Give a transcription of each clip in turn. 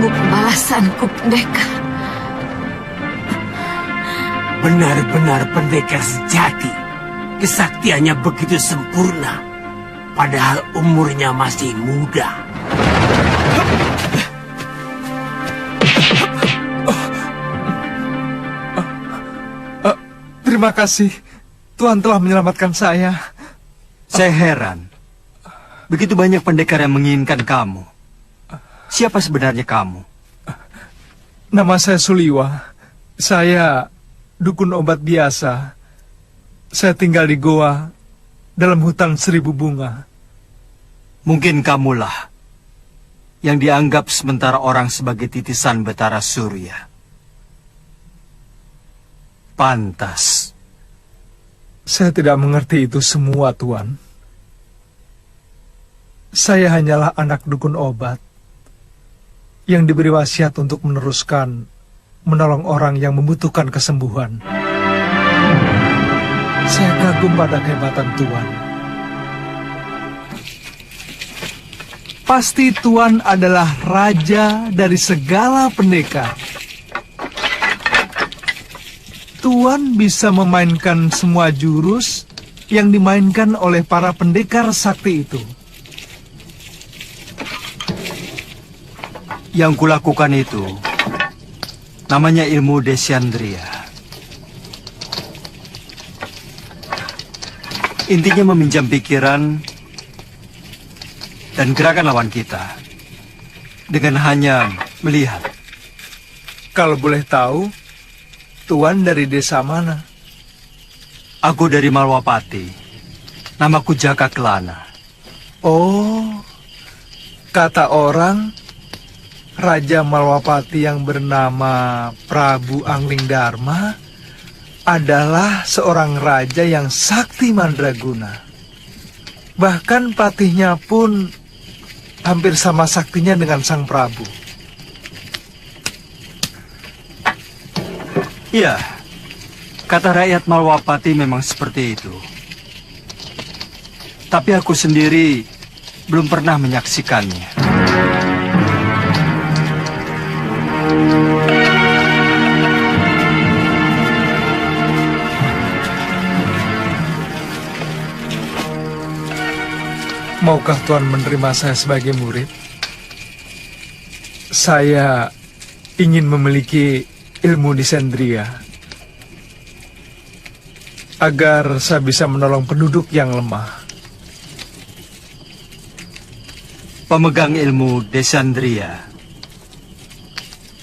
memberimu pembalasanku, pendekar. Benar-benar pendekar sejati. Kesaktiannya begitu sempurna, padahal umurnya masih muda. Terima kasih. Tuhan telah menyelamatkan saya. Saya heran. Begitu banyak pendekar yang menginginkan kamu. Siapa sebenarnya kamu? Nama saya Suliwa. Saya dukun obat biasa. Saya tinggal di goa dalam hutan 1000 bunga. Mungkin kamulah yang dianggap sementara orang sebagai titisan Betara Surya. Pantas. Saya tidak mengerti itu semua, Tuan. Saya hanyalah anak dukun obat yang diberi wasiat untuk menolong orang yang membutuhkan kesembuhan. Saya kagum pada kehebatan Tuan. Pasti Tuan adalah raja dari segala pendekar. Tuan bisa memainkan semua jurus yang dimainkan oleh para pendekar sakti itu. Yang kulakukan itu namanya ilmu Desyandria. Intinya meminjam pikiran dan gerakan lawan kita dengan hanya melihat. Kalau boleh tahu, Tuan dari desa mana? Aku dari Malwapati. Namaku Jaka Kelana. Oh, kata orang, Raja Malwapati yang bernama Prabu Angling Dharma adalah seorang raja yang sakti mandraguna. Bahkan patihnya pun hampir sama saktinya dengan sang Prabu. Iya, kata rakyat Malwapati memang seperti itu. Tapi aku sendiri belum pernah menyaksikannya. Maukah Tuan menerima saya sebagai murid? Saya ingin memiliki ilmu Desyandria agar saya bisa menolong penduduk yang lemah. Pemegang ilmu Desyandria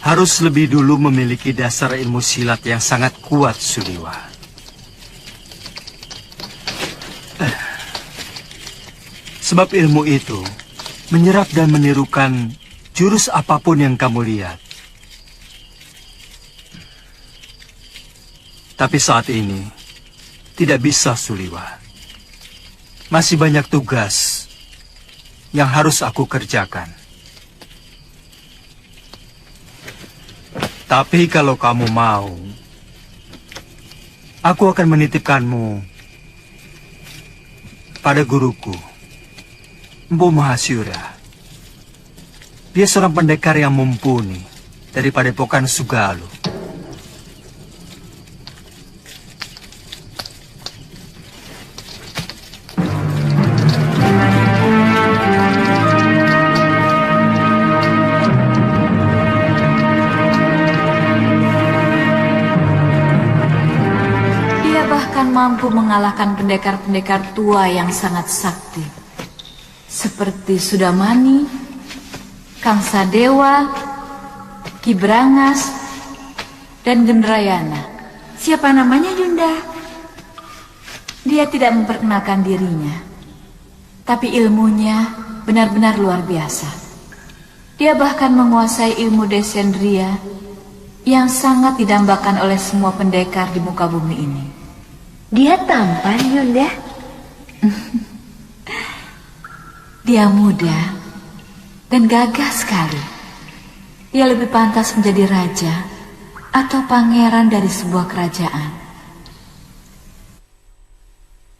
harus lebih dulu memiliki dasar ilmu silat yang sangat kuat, Suliwa. Sebab ilmu itu menyerap dan menirukan jurus apapun yang kamu lihat. Tapi saat ini tidak bisa, Suliwa. Masih banyak tugas yang harus aku kerjakan. Tapi kalau kamu mau, aku akan menitipkanmu pada guruku, Mpu Mahasyura. Dia seorang pendekar yang mumpuni dari Padepokan Sugalu. Mampu mengalahkan pendekar-pendekar tua yang sangat sakti, seperti Sudamani, Kang Sadewa, Ki Brangas, dan Gendrayana. Siapa namanya, Yunda? Dia tidak memperkenalkan dirinya, tapi ilmunya benar-benar luar biasa. Dia bahkan menguasai ilmu Desyandria yang sangat didambakan oleh semua pendekar di muka bumi ini. Dia tampan, Yunda. Dia muda dan gagah sekali. Dia lebih pantas menjadi raja atau pangeran dari sebuah kerajaan.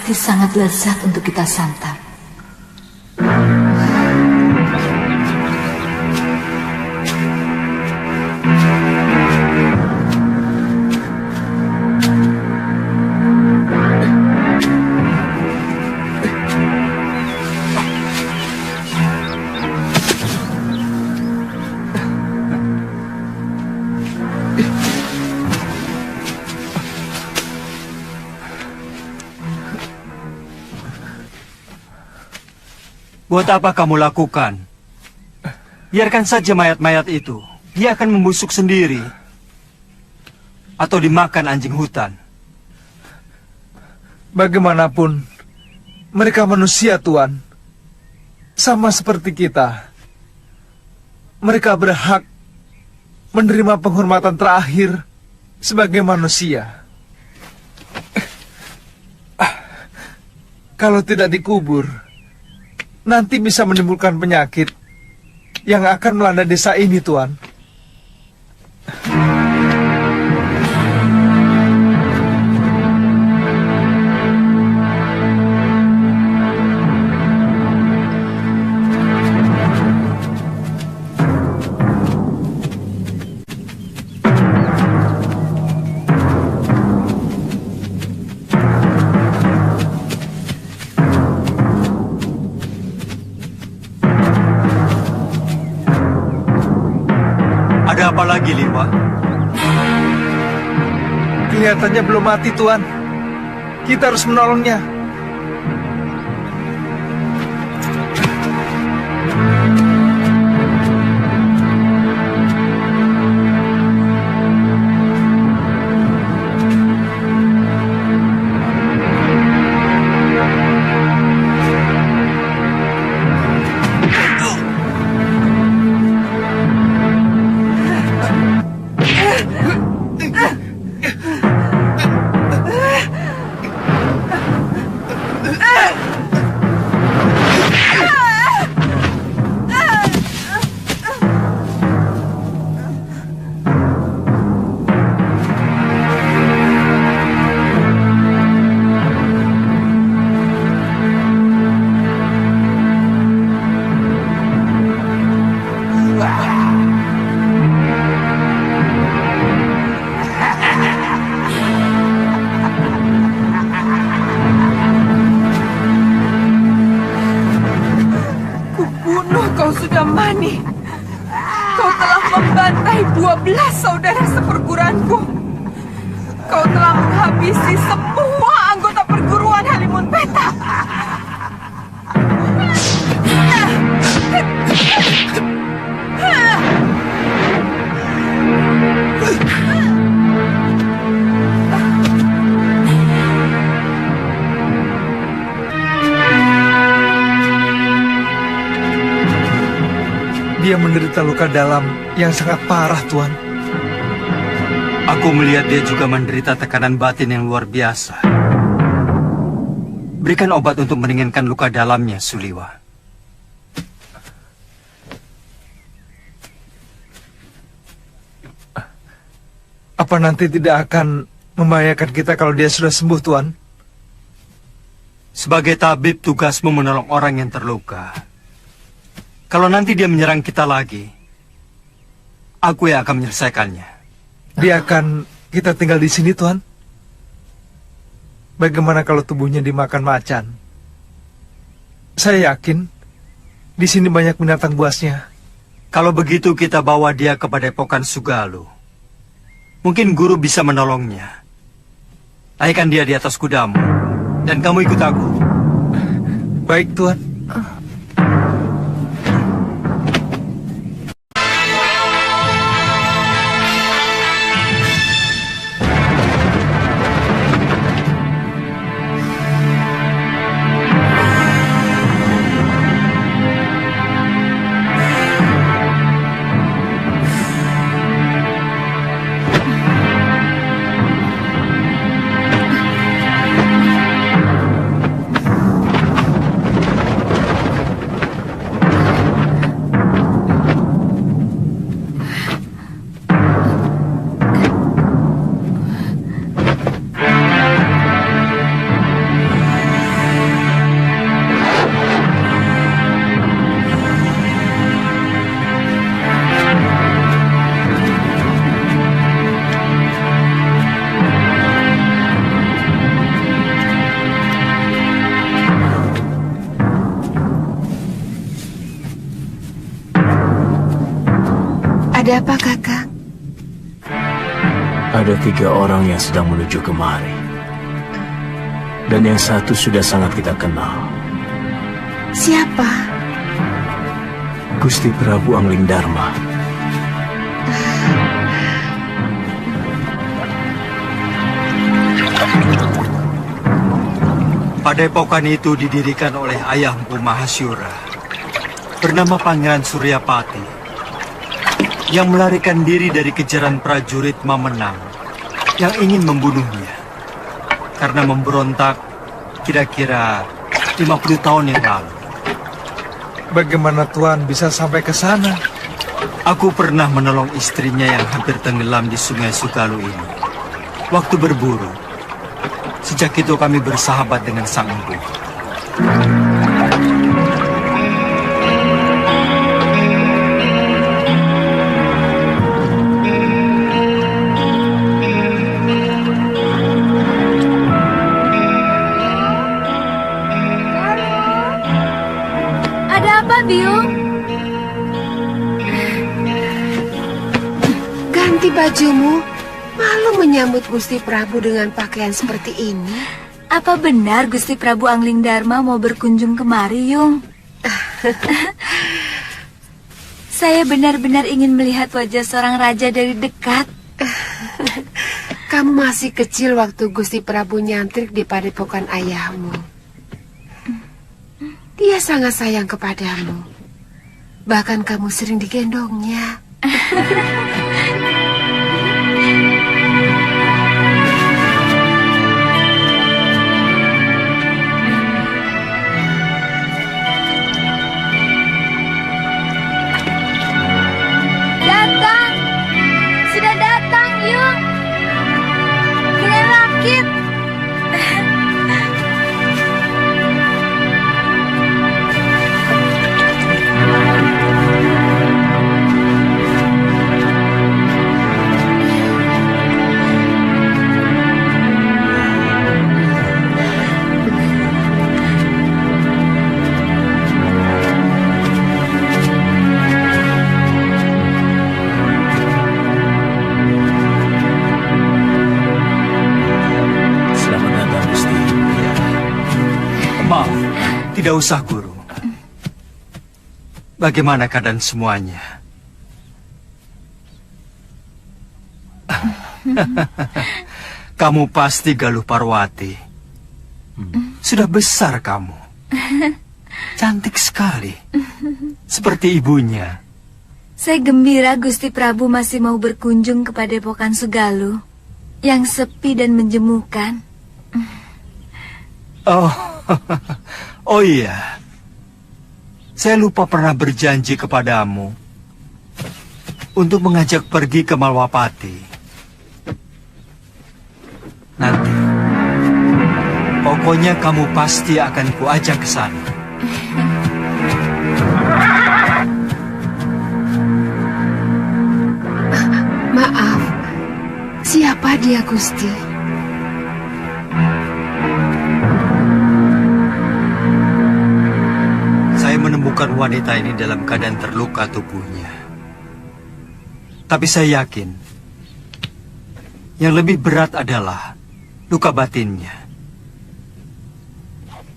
Pasti sangat lezat untuk kita santap. Buat apa kamu lakukan? Biarkan saja mayat-mayat itu. Dia akan membusuk sendiri. Atau dimakan anjing hutan. Bagaimanapun, mereka manusia, Tuan. Sama seperti kita. Mereka berhak menerima penghormatan terakhir sebagai manusia. Kalau tidak dikubur, nanti bisa menimbulkan penyakit yang akan melanda desa ini, Tuan. Ada apa lagi, Liwa? Kelihatannya belum mati, Tuan. Kita harus menolongnya. Kau sudah mani. Kau telah membantai 12 saudara seperguruanku. Kau telah menghabisi semua anggota perguruan Halimun Petak. Dia menderita luka dalam yang sangat parah, Tuan. Aku melihat dia juga menderita tekanan batin yang luar biasa. Berikan obat untuk meringankan luka dalamnya, Suliwa. Apa nanti tidak akan membahayakan kita kalau dia sudah sembuh, Tuan? Sebagai tabib, tugasmu menolong orang yang terluka. Kalau nanti dia menyerang kita lagi, aku yang akan menyelesaikannya. Biarkan kita tinggal di sini, Tuan. Bagaimana kalau tubuhnya dimakan macan? Saya yakin di sini banyak binatang buasnya. Kalau begitu kita bawa dia ke Padepokan Sugalu. Mungkin guru bisa menolongnya. Naikkan dia di atas kudamu, dan kamu ikut aku. Baik, Tuan. Ada apa, Kakak? Ada 3 orang yang sedang menuju kemari. Dan yang satu sudah sangat kita kenal. Siapa? Gusti Prabu Anglingdarma. Padepokan itu didirikan oleh ayahku Mahasyura, bernama Pangeran Suryapati, yang melarikan diri dari kejaran prajurit Mamenang yang ingin membunuhnya karena memberontak kira-kira 50 tahun yang lalu. Bagaimana Tuan bisa sampai ke sana? Aku pernah menolong istrinya yang hampir tenggelam di Sungai Sugalu ini waktu berburu. Sejak itu kami bersahabat dengan Sang Empu. Ada apa, Biung? Ganti bajumu. Malu menyambut Gusti Prabu dengan pakaian seperti ini. Apa benar Gusti Prabu Anglingdarma mau berkunjung kemari, Yung? Saya benar-benar ingin melihat wajah seorang raja dari dekat. Kamu masih kecil waktu Gusti Prabu nyantrik di padepokan ayahmu. Dia sangat sayang kepadamu. Bahkan kamu sering digendongnya. Datang! Sudah datang, Yung! Kalian rakit! Selamat datang, Gusti. Maaf, tidak usah, Guru. Bagaimana keadaan semuanya? Kamu pasti Galuh Parwati. Sudah besar kamu. Cantik sekali. Seperti ibunya. Saya gembira Gusti Prabu masih mau berkunjung ke Padepokan Sugalu yang sepi dan menjemukan. Oh, oh iya. Saya lupa pernah berjanji kepadamu untuk mengajak pergi ke Malwapati. Nanti, pokoknya kamu pasti akan kuajak ke sana. Maaf, siapa dia, Gusti? Saya menemukan wanita ini dalam keadaan terluka tubuhnya. Tapi saya yakin, yang lebih berat adalah luka batinnya.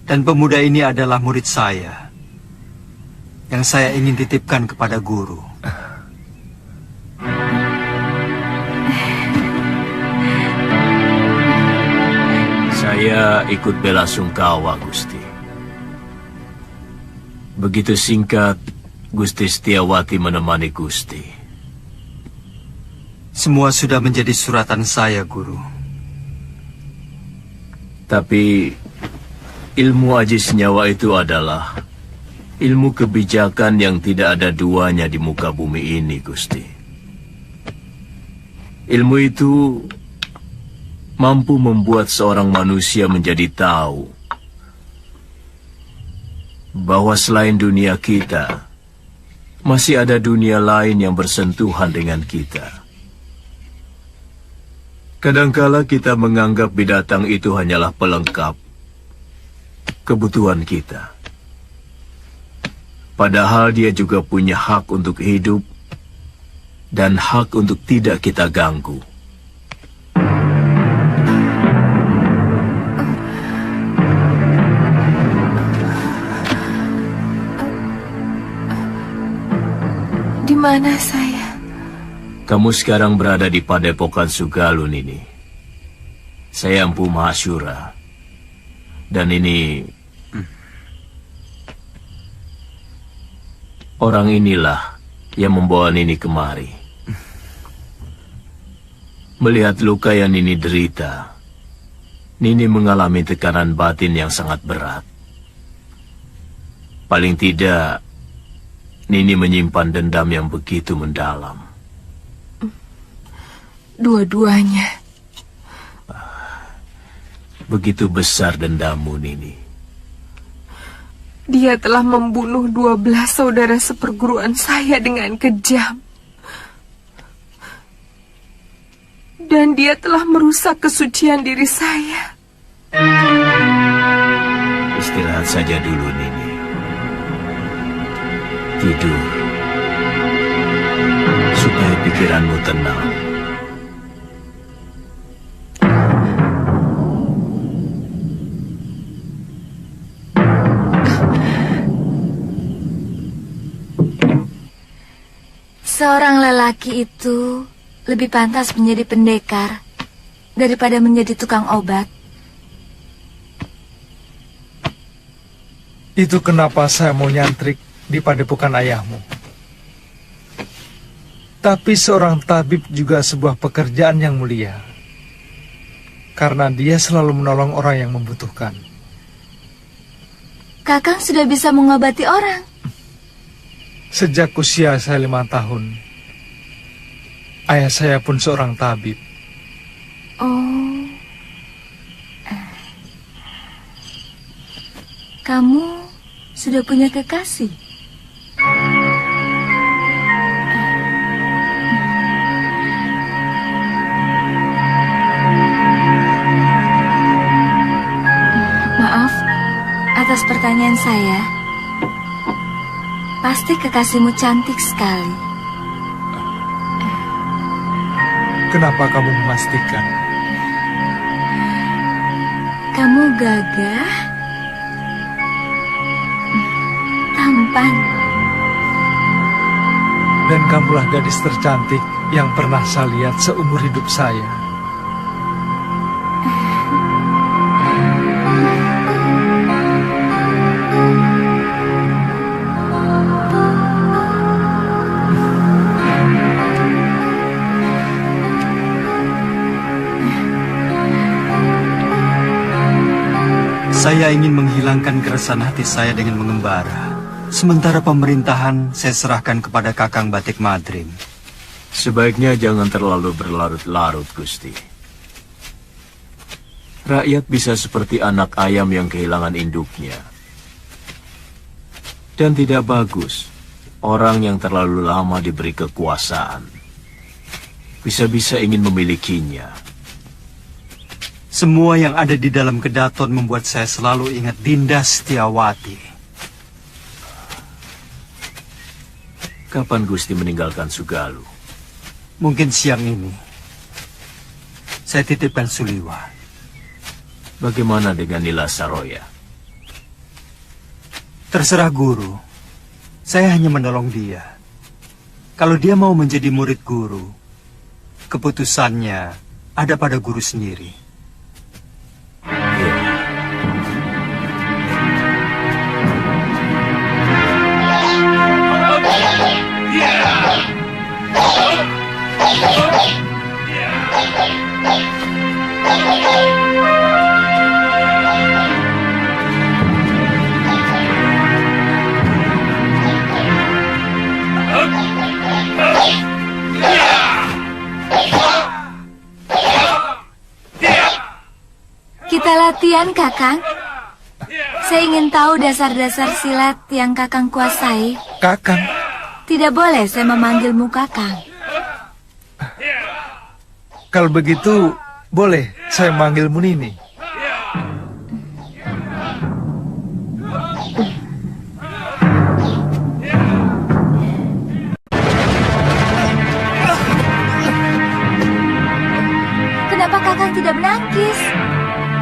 Dan pemuda ini adalah murid saya, yang saya ingin titipkan kepada guru. Saya ikut bela sungkawa, Gusti. Begitu singkat, Gusti Setiawati menemani Gusti. Semua sudah menjadi suratan saya, Guru. Tapi ilmu ajis nyawa itu adalah ilmu kebijakan yang tidak ada duanya di muka bumi ini, Gusti. Ilmu itu mampu membuat seorang manusia menjadi tahu bahwa selain dunia kita, masih ada dunia lain yang bersentuhan dengan kita. Kadangkala kita menganggap binatang itu hanyalah pelengkap kebutuhan kita. Padahal dia juga punya hak untuk hidup dan hak untuk tidak kita ganggu. mana, sayang? Kamu sekarang berada di Padepokan Sugalu, Nini. Saya Empu Mahashura. Dan ini... orang inilah yang membawa Nini kemari. Melihat luka yang Nini derita, Nini mengalami tekanan batin yang sangat berat. Paling tidak, Nini menyimpan dendam yang begitu mendalam. Dua-duanya. Begitu besar dendammu, Nini. Dia telah membunuh 12 saudara seperguruan saya dengan kejam. Dan dia telah merusak kesucian diri saya. Istirahat saja dulu, Nini. Tidur. Supaya pikiranmu tenang. Seorang lelaki itu lebih pantas menjadi pendekar daripada menjadi tukang obat. Itu kenapa saya mau nyantrik di padepokan ayahmu. Tapi seorang tabib juga sebuah pekerjaan yang mulia. Karena dia selalu menolong orang yang membutuhkan. Kakang sudah bisa mengobati orang. Sejak usia saya 5 tahun, ayah saya pun seorang tabib. Oh. Kamu sudah punya kekasih? Maaf atas pertanyaan saya. Pasti kekasihmu cantik sekali. Kenapa kamu memastikan? Kamu gagah, tampan, Dan kamulah gadis tercantik yang pernah saya lihat seumur hidup saya. Saya ingin menghilangkan keresahan hati saya dengan mengembara. Sementara pemerintahan saya serahkan kepada Kakang Batik Madrim. Sebaiknya jangan terlalu berlarut-larut, Gusti. Rakyat bisa seperti anak ayam yang kehilangan induknya. Dan tidak bagus orang yang terlalu lama diberi kekuasaan. Bisa-bisa ingin memilikinya. Semua yang ada di dalam kedaton membuat saya selalu ingat Dinda Setiawati. Kapan Gusti meninggalkan Sugalu? Mungkin siang ini. Saya titipkan Suliwa. Bagaimana dengan Nila Saroya? Terserah guru. Saya hanya menolong dia. Kalau dia mau menjadi murid guru, keputusannya ada pada guru sendiri. Kita latihan, Kakang. Saya ingin tahu dasar-dasar silat yang Kakang kuasai. Kakang, Tidak boleh saya memanggilmu Kakang. kalau begitu boleh saya manggilmu Nini. Kenapa Kakang tidak menangkis?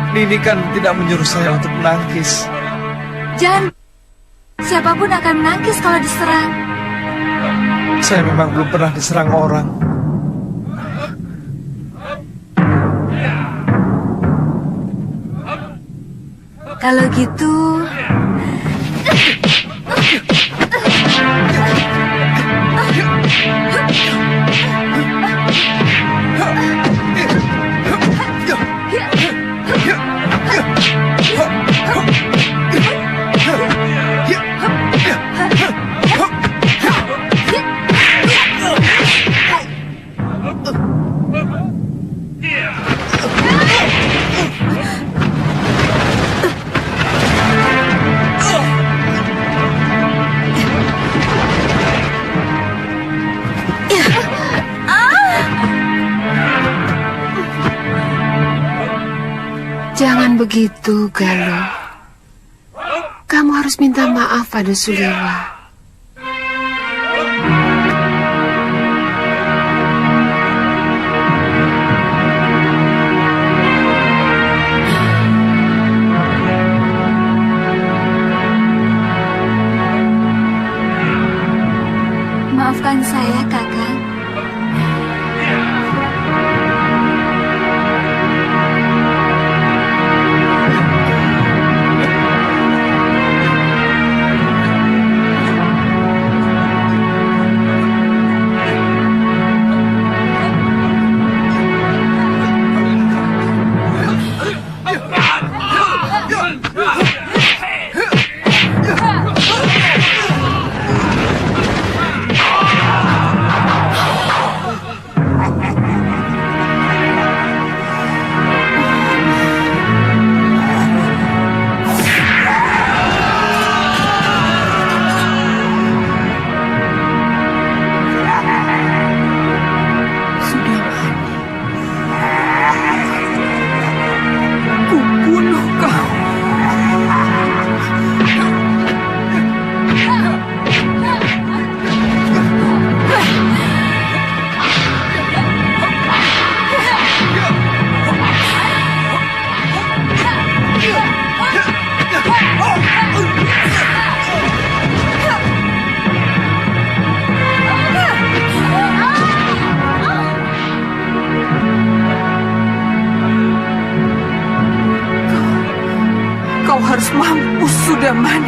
Nini kan tidak menyuruh saya untuk menangkis. Jangan. Siapapun akan menangkis kalau diserang. Saya memang belum pernah diserang orang. Kalau gitu, Jangan begitu, Galuh. Kamu harus minta maaf pada Suliwa. maafkan saya, Kakang. Kau harus mampus, Sudamani.